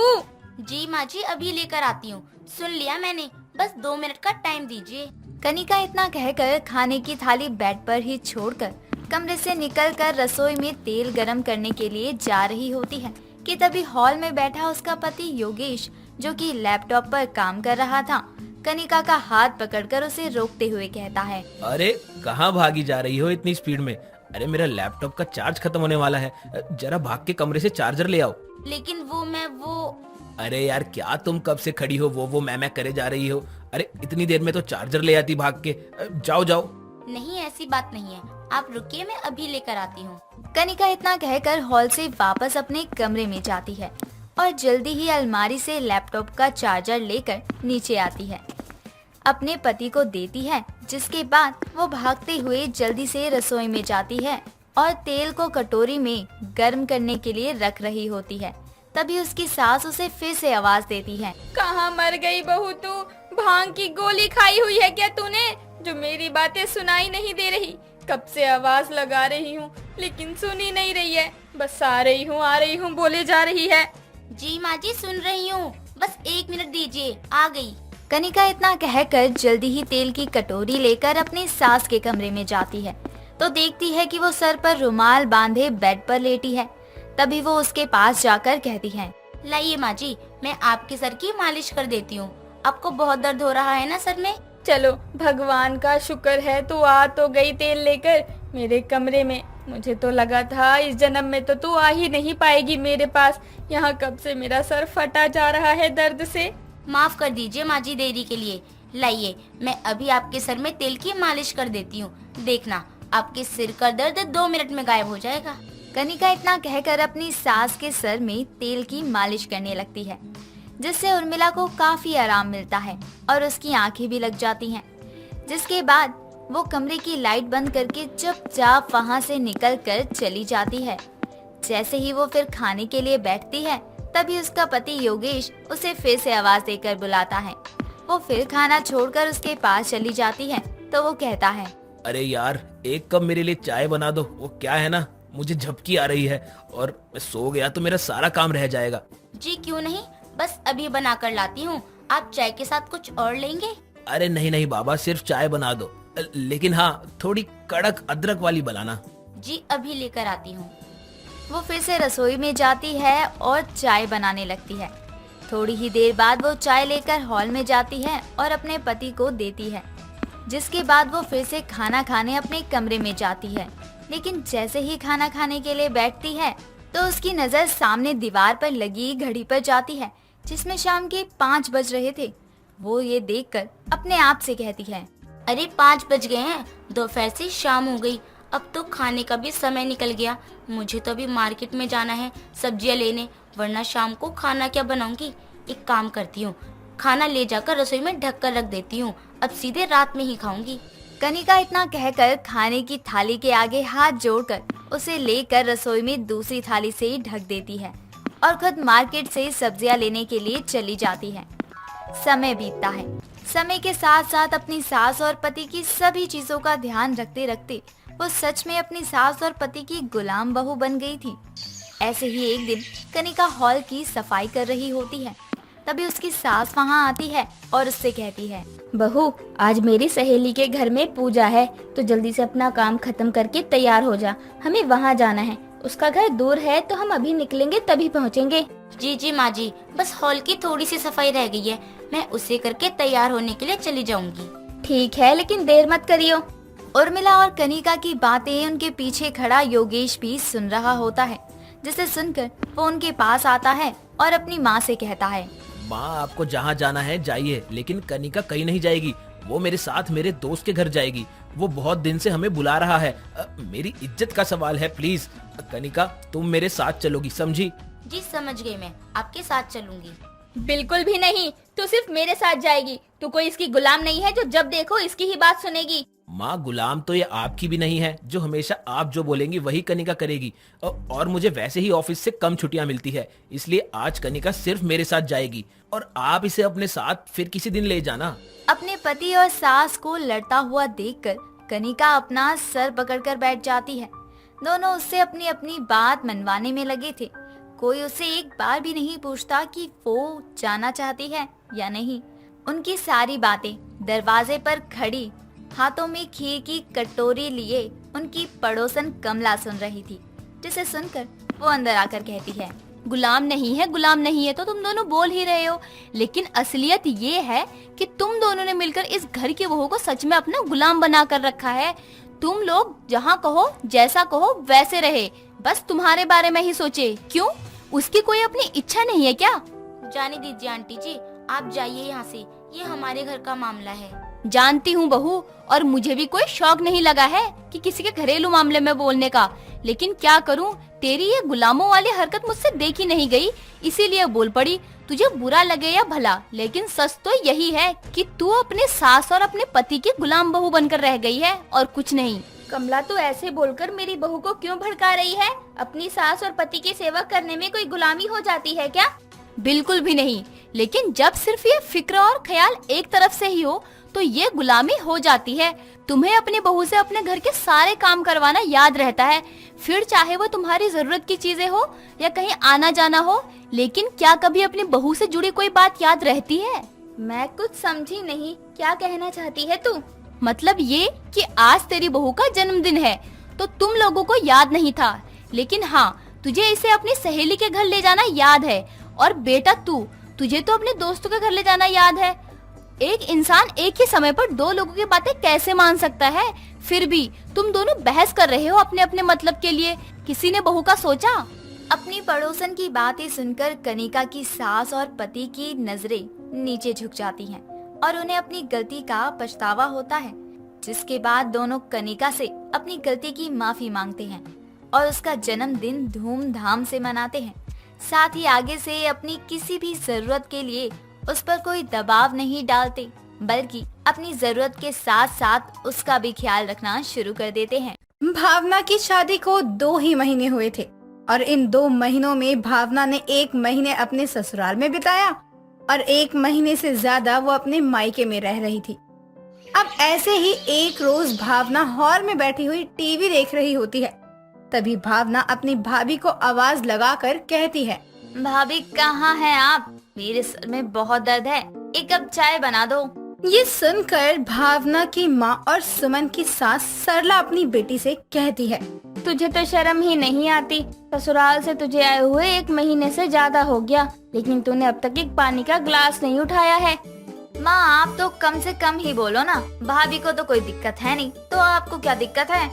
जी माँ जी, अभी लेकर आती हूँ। सुन लिया मैंने, बस 2 मिनट का टाइम दीजिए। कनिका इतना कहकर खाने की थाली बेड पर ही छोड़कर कमरे से निकलकर रसोई में तेल गरम करने के लिए जा रही होती है कि तभी हॉल में बैठा उसका पति योगेश, जो कि लैपटॉप पर काम कर रहा था, कनिका का हाथ पकड़कर उसे रोकते हुए कहता है, अरे कहाँ भागी जा रही हो इतनी स्पीड में? अरे मेरा लैपटॉप का चार्ज खत्म होने वाला है, जरा भाग के कमरे से चार्जर ले आओ। लेकिन वो अरे यार क्या तुम कब से खड़ी हो वो मैं करे जा रही हो? अरे इतनी देर में तो चार्जर ले आती भाग के। जाओ जाओ। नहीं, ऐसी बात नहीं है, आप रुकिए, मैं अभी लेकर आती हूँ। कनिका इतना कहकर हॉल से वापस अपने कमरे में जाती है और जल्दी ही अलमारी से लैपटॉप का चार्जर लेकर नीचे आती है, अपने पति को देती है, जिसके बाद वो भागते हुए जल्दी से रसोई में जाती है और तेल को कटोरी में गर्म करने के लिए रख रही होती है। तभी उसकी सास उसे फिर से आवाज देती है, कहाँ मर गई बहू तू? भांग की गोली खाई हुई है क्या तूने, जो मेरी बातें सुनाई नहीं दे रही? कब से आवाज लगा रही हूँ लेकिन सुन ही नहीं रही है। बस आ रही हूँ बोले जा रही है। जी माँ जी, सुन रही हूँ, बस 1 मिनट दीजिए, आ गई। कनिका इतना कहकर जल्दी ही तेल की कटोरी लेकर अपनी सास के कमरे में जाती है तो देखती है कि वो सर पर रुमाल बांधे बेड पर लेटी है। तभी वो उसके पास जाकर कहती है, लाइए माँ जी, मैं आपके सर की मालिश कर देती हूँ। आपको बहुत दर्द हो रहा है ना सर में? चलो भगवान का शुक्र है तू आ तो गई तेल लेकर मेरे कमरे में। मुझे तो लगा था इस जन्म में तो तू आ ही नहीं पाएगी मेरे पास। यहाँ कब से मेरा सर फटा जा रहा है दर्द से। माफ कर दीजिए माँ जी देरी के लिए। लाइए, मैं अभी आपके सर में तेल की मालिश कर देती हूँ। देखना, आपके सिर का दर्द 2 मिनट में गायब हो जाएगा। कनिका इतना कहकर अपनी सास के सर में तेल की मालिश करने लगती है, जिससे उर्मिला को काफी आराम मिलता है और उसकी आंखें भी लग जाती हैं। जिसके बाद वो कमरे की लाइट बंद करके चुपचाप वहां से निकलकर चली जाती है। जैसे ही वो फिर खाने के लिए बैठती है, तभी उसका पति योगेश उसे फिर से आवाज देकर बुलाता है। वो फिर खाना छोड़कर उसके पास चली जाती है तो वो कहता है, अरे यार 1 कप मेरे लिए चाय बना दो। वो क्या है ना, मुझे झपकी आ रही है और मैं सो गया तो मेरा सारा काम रह जाएगा। जी क्यों नहीं, बस अभी बना कर लाती हूँ। आप चाय के साथ कुछ और लेंगे? अरे नहीं बाबा, सिर्फ चाय बना दो, लेकिन हाँ थोड़ी कड़क अदरक वाली बनाना। जी अभी लेकर आती हूँ। वो फिर से रसोई में जाती है और चाय बनाने लगती है। थोड़ी ही देर बाद वो चाय लेकर हॉल में जाती है और अपने पति को देती है। जिसके बाद वो फिर से खाना खाने अपने कमरे में जाती है। लेकिन जैसे ही खाना खाने के लिए बैठती है तो उसकी नजर सामने दीवार पर लगी घड़ी पर जाती है, जिसमें शाम के 5 बज रहे थे। वो ये देखकर अपने आप से कहती है, अरे 5 बज गए हैं, दोपहर से शाम हो गई, अब तो खाने का भी समय निकल गया। मुझे तो अभी मार्केट में जाना है सब्जियां लेने, वरना शाम को खाना क्या बनाऊंगी। एक काम करती हूँ, खाना ले जाकर रसोई में ढक कर रख देती हूँ, अब सीधे रात में ही खाऊंगी। कनिका इतना कहकर खाने की थाली के आगे हाथ जोड़कर उसे लेकर रसोई में दूसरी थाली से ही ढक देती है और खुद मार्केट से सब्जियां लेने के लिए चली जाती है। समय बीतता है। समय के साथ साथ अपनी सास और पति की सभी चीजों का ध्यान रखते रखते वो सच में अपनी सास और पति की गुलाम बहू बन गई थी। ऐसे ही एक दिन कनिका हॉल की सफाई कर रही होती है। तभी उसकी सास वहां आती है और उससे कहती है, बहू आज मेरी सहेली के घर में पूजा है, तो जल्दी से अपना काम खत्म करके तैयार हो जा, हमें वहाँ जाना है। उसका घर दूर है तो हम अभी निकलेंगे तभी पहुँचेंगे। जी माँ जी, बस हॉल की थोड़ी सी सफाई रह गई है, मैं उसे करके तैयार होने के लिए चली जाऊंगी। ठीक है, लेकिन देर मत करियो। उर्मिला और कनिका की बातें उनके पीछे खड़ा योगेश भी सुन रहा होता है, जिसे सुनकर वो उनके पास आता है और अपनी माँ से कहता है, माँ आपको जहाँ जाना है जाइए, लेकिन कनिका कहीं नहीं जाएगी, वो मेरे साथ मेरे दोस्त के घर जाएगी। वो बहुत दिन से हमें बुला रहा है। मेरी इज्जत का सवाल है, प्लीज कनिका तुम मेरे साथ चलोगी, समझी? जी समझ गई, मैं आपके साथ चलूंगी। बिल्कुल भी नहीं, तू सिर्फ मेरे साथ जाएगी। तू कोई इसकी गुलाम नहीं है जो जब देखो इसकी ही बात सुनेगी। माँ गुलाम तो ये आपकी भी नहीं है, जो हमेशा आप जो बोलेंगी वही कनिका करेगी। और मुझे वैसे ही ऑफिस से कम छुट्टियां मिलती है, इसलिए आज कनिका सिर्फ मेरे साथ जाएगी और आप इसे अपने साथ फिर किसी दिन ले जाना। अपने पति और सास को लड़ता हुआ देखकर कनिका अपना सर पकड़कर बैठ जाती है। दोनों उससे अपनी अपनी बात मनवाने में लगे थे। कोई उससे एक बार भी नहीं पूछता कि वो जाना चाहती है या नहीं। उनकी सारी बातें दरवाजे पर खड़ी हाथों में खीर की कटोरी लिए उनकी पड़ोसन कमला सुन रही थी, जिसे सुनकर वो अंदर आकर कहती है, गुलाम नहीं है तो तुम दोनों बोल ही रहे हो, लेकिन असलियत ये है कि तुम दोनों ने मिलकर इस घर की बहू को सच में अपना गुलाम बना कर रखा है। तुम लोग जहाँ कहो जैसा कहो वैसे रहे, बस तुम्हारे बारे में ही सोचे। क्यों, उसकी कोई अपनी इच्छा नहीं है क्या? जाने दीजिए आंटी जी, आप जाइए यहाँ से, ये हमारे घर का मामला है। जानती हूँ बहू, और मुझे भी कोई शौक नहीं लगा है कि किसी के घरेलू मामले में बोलने का, लेकिन क्या करूँ, तेरी ये गुलामों वाली हरकत मुझसे देखी नहीं गई, इसीलिए बोल पड़ी। तुझे बुरा लगे या भला, लेकिन सच तो यही है कि तू अपने सास और अपने पति की गुलाम बहू बनकर रह गई है और कुछ नहीं। कमला, तू ऐसे बोलकर मेरी बहू को क्यों भड़का रही है? अपनी सास और पति की सेवा करने में कोई गुलामी हो जाती है क्या? बिल्कुल भी नहीं, लेकिन जब सिर्फ ये फिक्र और ख्याल एक तरफ से ही हो तो ये गुलामी हो जाती है। तुम्हें अपनी बहू से अपने घर के सारे काम करवाना याद रहता है, फिर चाहे वो तुम्हारी जरूरत की चीजें हो या कहीं आना जाना हो, लेकिन क्या कभी अपनी बहू से जुड़ी कोई बात याद रहती है? मैं कुछ समझी नहीं, क्या कहना चाहती है तू? मतलब ये कि आज तेरी बहू का जन्मदिन है तो तुम लोगों को याद नहीं था, लेकिन हाँ, तुझे इसे अपनी सहेली के घर ले जाना याद है। और बेटा तुझे तो अपने दोस्तों के घर ले जाना याद है। एक इंसान एक ही समय पर दो लोगों की बातें कैसे मान सकता है? फिर भी तुम दोनों बहस कर रहे हो अपने अपने मतलब के लिए। किसी ने बहू का सोचा? अपनी पड़ोसन की बातें सुनकर कनिका की सास और पति की नजरें नीचे झुक जाती हैं और उन्हें अपनी गलती का पछतावा होता है, जिसके बाद दोनों कनिका से अपनी गलती की माफी मांगते हैं और उसका जन्मदिन धूमधाम से मनाते हैं। साथ ही आगे से अपनी किसी भी जरूरत के लिए उस पर कोई दबाव नहीं डालते, बल्कि अपनी जरूरत के साथ साथ उसका भी ख्याल रखना शुरू कर देते हैं। भावना की शादी को 2 ही महीने हुए थे और इन 2 महीनों में भावना ने 1 महीने अपने ससुराल में बिताया और 1 महीने से ज्यादा वो अपने मायके में रह रही थी। अब ऐसे ही एक रोज भावना हॉल में बैठी हुई टीवी देख रही होती है। तभी भावना अपनी भाभी को आवाज लगाकर कहती है, भाभी कहाँ हैं आप? मेरे सर में बहुत दर्द है, 1 कप चाय बना दो। ये सुनकर भावना की माँ और सुमन की सास सरला अपनी बेटी से कहती है, तुझे तो शर्म ही नहीं आती। ससुराल से तुझे आए हुए 1 महीने से ज्यादा हो गया, लेकिन तूने अब तक एक पानी का ग्लास नहीं उठाया है। माँ आप तो कम से कम ही बोलो ना, भाभी को तो कोई दिक्कत है नहीं, तो आपको क्या दिक्कत है?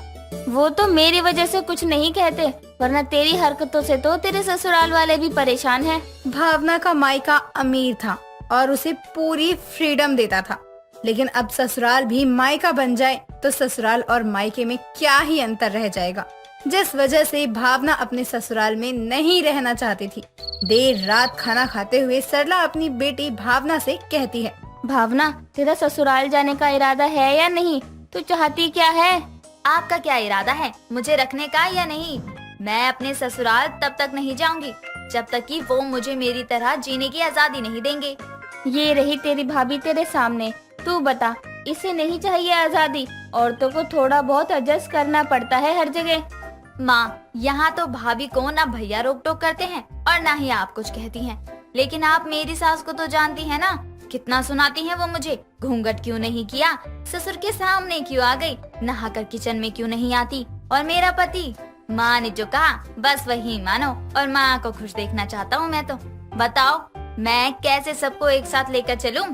वो तो मेरी वजह से कुछ नहीं कहते, वरना तेरी हरकतों से तो तेरे ससुराल वाले भी परेशान हैं। भावना का मायका अमीर था और उसे पूरी फ्रीडम देता था, लेकिन अब ससुराल भी मायका बन जाए तो ससुराल और मायके में क्या ही अंतर रह जाएगा, जिस वजह से भावना अपने ससुराल में नहीं रहना चाहती थी। देर रात खाना खाते हुए सरला अपनी बेटी भावना से कहती है, भावना, तेरा ससुराल जाने का इरादा है या नहीं? तू चाहती क्या है? आपका क्या इरादा है, मुझे रखने का या नहीं? मैं अपने ससुराल तब तक नहीं जाऊंगी जब तक कि वो मुझे मेरी तरह जीने की आजादी नहीं देंगे। ये रही तेरी भाभी तेरे सामने, तू बता, इसे नहीं चाहिए आजादी? औरतों को थोड़ा बहुत एडजस्ट करना पड़ता है हर जगह। माँ, यहाँ तो भाभी को ना भैया रोक टोक करते हैं और ना ही आप कुछ कहती हैं, लेकिन आप मेरी सास को तो जानती हैं ना, कितना सुनाती हैं वो मुझे। घूंघट क्यों नहीं किया, ससुर के सामने क्यों आ गई, नहाकर किचन में क्यों नहीं आती, और मेरा पति, माँ ने जो कहा बस वही मानो, और माँ को खुश देखना चाहता हूँ मैं तो। बताओ मैं कैसे सबको एक साथ लेकर चलूं?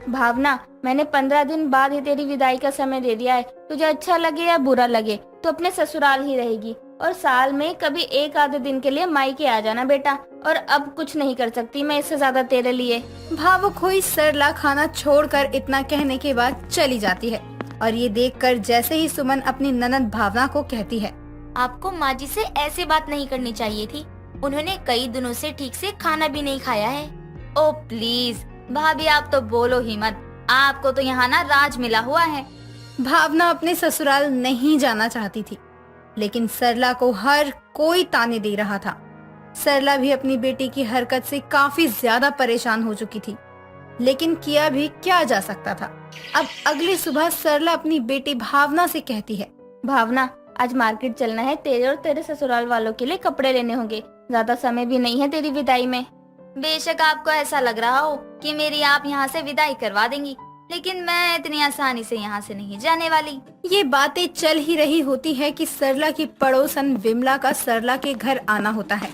भावना, मैंने 15 दिन बाद ही तेरी विदाई का समय दे दिया है। तुझे अच्छा लगे या बुरा लगे, तो अपने ससुराल ही रहेगी और साल में कभी 1 आधे दिन के लिए मायके आ जाना बेटा। और अब कुछ नहीं कर सकती मैं इससे ज्यादा तेरे लिए। भावुक हुई सरला खाना छोड़कर इतना कहने के बाद चली जाती है और ये देखकर जैसे ही सुमन अपनी ननद भावना को कहती है, आपको माँ जी से ऐसी बात नहीं करनी चाहिए थी, उन्होंने कई दिनों से ठीक से खाना भी नहीं खाया है। ओ प्लीज भाभी, आप तो बोलो ही मत, आपको तो यहाँ ना राज मिला हुआ है। भावना अपने ससुराल नहीं जाना चाहती थी, लेकिन सरला को हर कोई ताने दे रहा था। सरला भी अपनी बेटी की हरकत से काफी ज्यादा परेशान हो चुकी थी, लेकिन किया भी क्या जा सकता था। अब अगली सुबह सरला अपनी बेटी भावना से कहती है, भावना, आज मार्केट चलना है, तेरे और तेरे ससुराल वालों के लिए कपड़े लेने होंगे। ज्यादा समय भी नहीं है तेरी विदाई में। बेशक आपको ऐसा लग रहा हो कि मेरी आप यहाँ से विदाई करवा देंगी, लेकिन मैं इतनी आसानी से यहाँ से नहीं जाने वाली। ये बातें चल ही रही होती है कि सरला की पड़ोसन विमला का सरला के घर आना होता है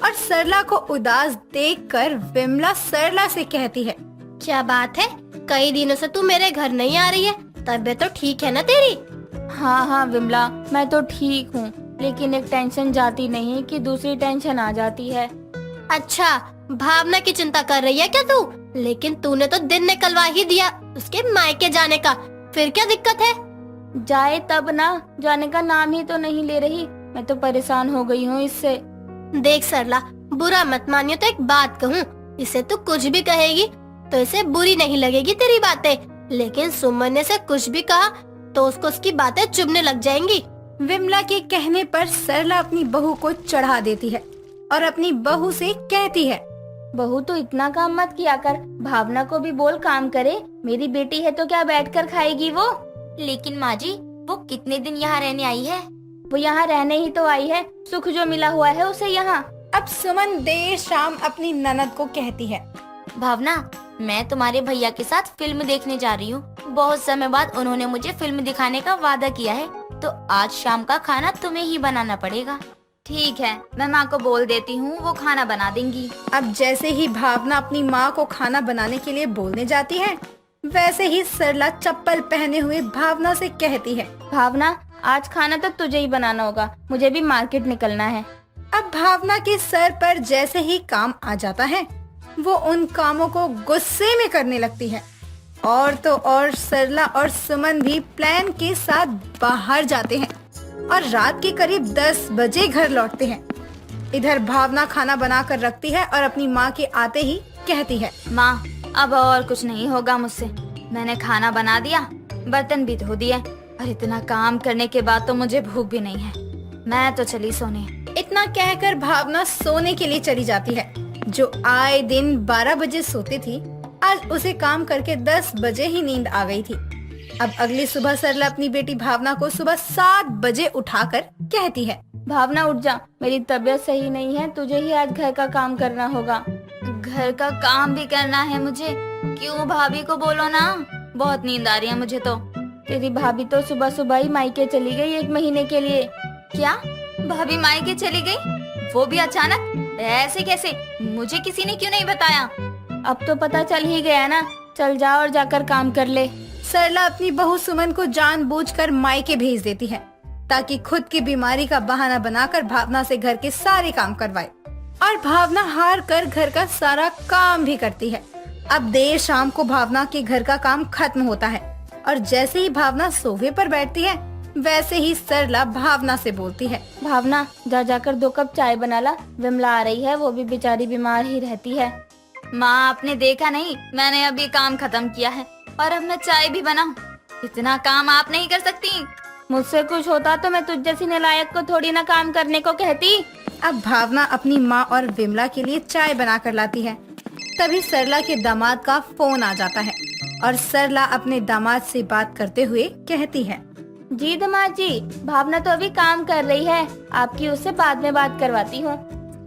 और सरला को उदास देखकर विमला सरला से कहती है, क्या बात है, कई दिनों से तू मेरे घर नहीं आ रही है, तबीयत तो ठीक है ना तेरी? हाँ विमला, मैं तो ठीक हूँ, लेकिन एक टेंशन जाती नहीं कि दूसरी टेंशन आ जाती है। अच्छा, भावना की चिंता कर रही है क्या तू? लेकिन तूने तो दिन निकलवा ही दिया उसके मायके जाने का, फिर क्या दिक्कत है? जाए तब ना, जाने का नाम ही तो नहीं ले रही। मैं तो परेशान हो गई हूँ इससे। देख सरला, बुरा मत मानियो तो एक बात कहूँ, इसे तू कुछ भी कहेगी तो इसे बुरी नहीं लगेगी तेरी बातें, लेकिन सुमन ने से कुछ भी कहा तो उसको उसकी बातें चुभने लग जाएंगी। विमला के कहने पर सरला अपनी बहू को चढ़ा देती है और अपनी बहू से कहती है, बहू तो इतना काम मत किया कर, भावना को भी बोल काम करे, मेरी बेटी है तो क्या बैठकर खाएगी वो? लेकिन माँ जी, वो कितने दिन यहाँ रहने आई है? वो यहाँ रहने ही तो आई है, सुख जो मिला हुआ है उसे यहाँ। अब सुमन देर शाम अपनी ननद को कहती है, भावना, मैं तुम्हारे भैया के साथ फिल्म देखने जा रही हूँ। बहुत समय बाद उन्होंने मुझे फिल्म दिखाने का वादा किया है, तो आज शाम का खाना तुम्हें ही बनाना पड़ेगा। ठीक है, मैं माँ को बोल देती हूँ, वो खाना बना देंगी। अब जैसे ही भावना अपनी माँ को खाना बनाने के लिए बोलने जाती है, वैसे ही सरला चप्पल पहने हुए भावना से कहती है, भावना, आज खाना तो तुझे ही बनाना होगा, मुझे भी मार्केट निकलना है। अब भावना के सर पर जैसे ही काम आ जाता है, वो उन कामों को गुस्से में करने लगती है। और तो और सरला और सुमन भी प्लान के साथ बाहर जाते हैं और रात के करीब 10 बजे घर लौटते हैं। इधर भावना खाना बना कर रखती है और अपनी माँ के आते ही कहती है, माँ, अब और कुछ नहीं होगा मुझसे। मैंने खाना बना दिया, बर्तन भी धो दिए, और इतना काम करने के बाद तो मुझे भूख भी नहीं है। मैं तो चली सोने। इतना कहकर भावना सोने के लिए चली जाती है। जो आए दिन 12 बजे सोती थी, आज उसे काम करके 10 बजे ही नींद आ गई थी। अब अगली सुबह सरला अपनी बेटी भावना को सुबह 7 बजे उठाकर कहती है, भावना उठ जा, मेरी तबीयत सही नहीं है, तुझे ही आज घर का काम करना होगा। घर का काम भी करना है मुझे? क्यों, भाभी को बोलो ना, बहुत नींद आ रही है मुझे तो। तेरी भाभी तो सुबह सुबह ही मायके चली गई 1 महीने के लिए। क्या, भाभी मायके चली गई? वो भी अचानक? ऐसे कैसे? मुझे किसी ने क्यों नहीं बताया? अब तो पता चल ही गया ना, चल जा और जाकर काम कर ले। सरला अपनी बहू सुमन को जानबूझकर मायके भेज देती है ताकि खुद की बीमारी का बहाना बनाकर भावना से घर के सारे काम करवाए, और भावना हार कर घर का सारा काम भी करती है। अब देर शाम को भावना के घर का काम खत्म होता है और जैसे ही भावना सोफे पर बैठती है, वैसे ही सरला भावना से बोलती है, भावना, जा जाकर 2 कप चाय बना ला, विमला आ रही है, वो भी बेचारी बीमार ही रहती है। माँ, आपने देखा नहीं, मैंने अभी काम खत्म किया है और अब मैं चाय भी बनाऊं? इतना काम आप नहीं कर सकती? मुझसे कुछ होता तो मैं तुझ जैसी नालायक को थोड़ी ना काम करने को कहती। अब भावना अपनी माँ और विमला के लिए चाय बना कर लाती है। तभी सरला के दामाद का फोन आ जाता है और सरला अपने दामाद से बात करते हुए कहती है, जी दामाद जी, भावना तो अभी काम कर रही है, आपकी उससे बाद में बात करवाती हूँ।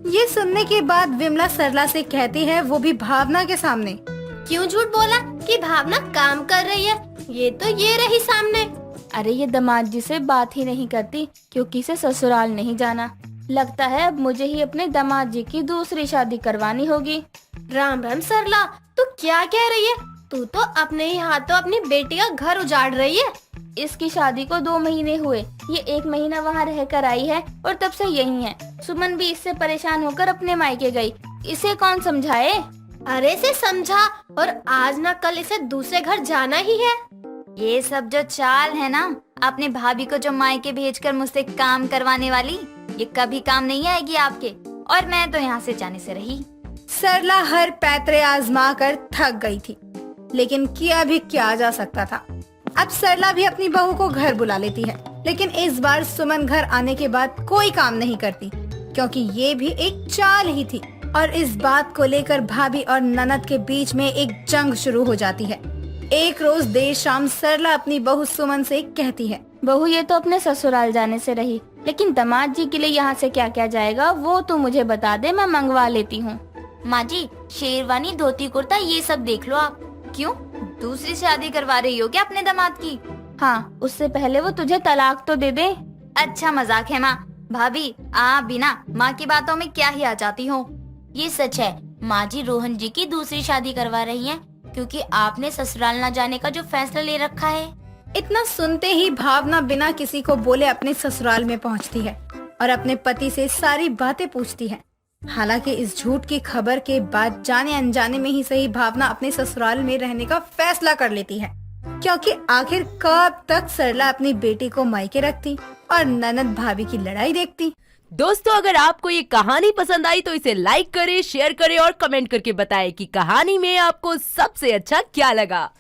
ये सुनने के बाद विमला सरला से कहती है, वो भी भावना के सामने, क्यों झूठ बोला कि भावना काम कर रही है? ये तो ये रही सामने। अरे ये दामाद जी से बात ही नहीं करती क्योंकि इसे ससुराल नहीं जाना। लगता है अब मुझे ही अपने दामाद जी की दूसरी शादी करवानी होगी। राम राम सरला, तू क्या कह रही है? तू तो अपने ही हाथों अपनी बेटी का घर उजाड़ रही है। इसकी शादी को 2 महीने हुए, ये 1 महीना वहाँ रहकर आई है और तब से यही है। सुमन भी इससे परेशान होकर अपने मायके गई, इसे कौन समझाए? अरे से समझा, और आज ना कल इसे दूसरे घर जाना ही है। ये सब जो चाल है ना, अपने भाभी को जो मायके भेजकर मुझसे काम करवाने वाली, ये कभी काम नहीं आएगी आपके। और मैं तो यहाँ से जाने से रही। सरला हर पैतरे आजमा कर थक गई थी, लेकिन किया भी क्या जा सकता था। अब सरला भी अपनी बहू को घर बुला लेती है, लेकिन इस बार सुमन घर आने के बाद कोई काम नहीं करती, क्योंकि ये भी एक चाल ही थी। और इस बात को लेकर भाभी और ननद के बीच में एक जंग शुरू हो जाती है। एक रोज देर शाम सरला अपनी बहू सुमन से कहती है, बहू, ये तो अपने ससुराल जाने से रही, लेकिन दामाद जी के लिए यहाँ से क्या क्या जाएगा वो तो मुझे बता दे, मैं मंगवा लेती हूँ। माँ जी, शेरवानी, धोती कुर्ता ये सब देख लो आप। क्यों, दूसरी शादी करवा रही हो क्या अपने दामाद की? हाँ, उससे पहले वो तुझे तलाक तो दे दे। अच्छा मजाक है माँ। भाभी, आप बिना माँ की बातों में क्या ही आ जाती हो। ये सच है, माँ जी रोहन जी की दूसरी शादी करवा रही हैं, क्योंकि आपने ससुराल न जाने का जो फैसला ले रखा है। इतना सुनते ही भावना बिना किसी को बोले अपने ससुराल में पहुंचती है और अपने पति से सारी बातें पूछती है। हालांकि इस झूठ की खबर के बाद जाने अनजाने में ही सही भावना अपने ससुराल में रहने का फैसला कर लेती है, क्योंकि आखिर कब तक सरला अपनी बेटी को मायके रखती और ननद भाभी की लड़ाई देखती। दोस्तों, अगर आपको ये कहानी पसंद आई तो इसे लाइक करें, शेयर करें और कमेंट करके बताएं कि कहानी में आपको सबसे अच्छा क्या लगा।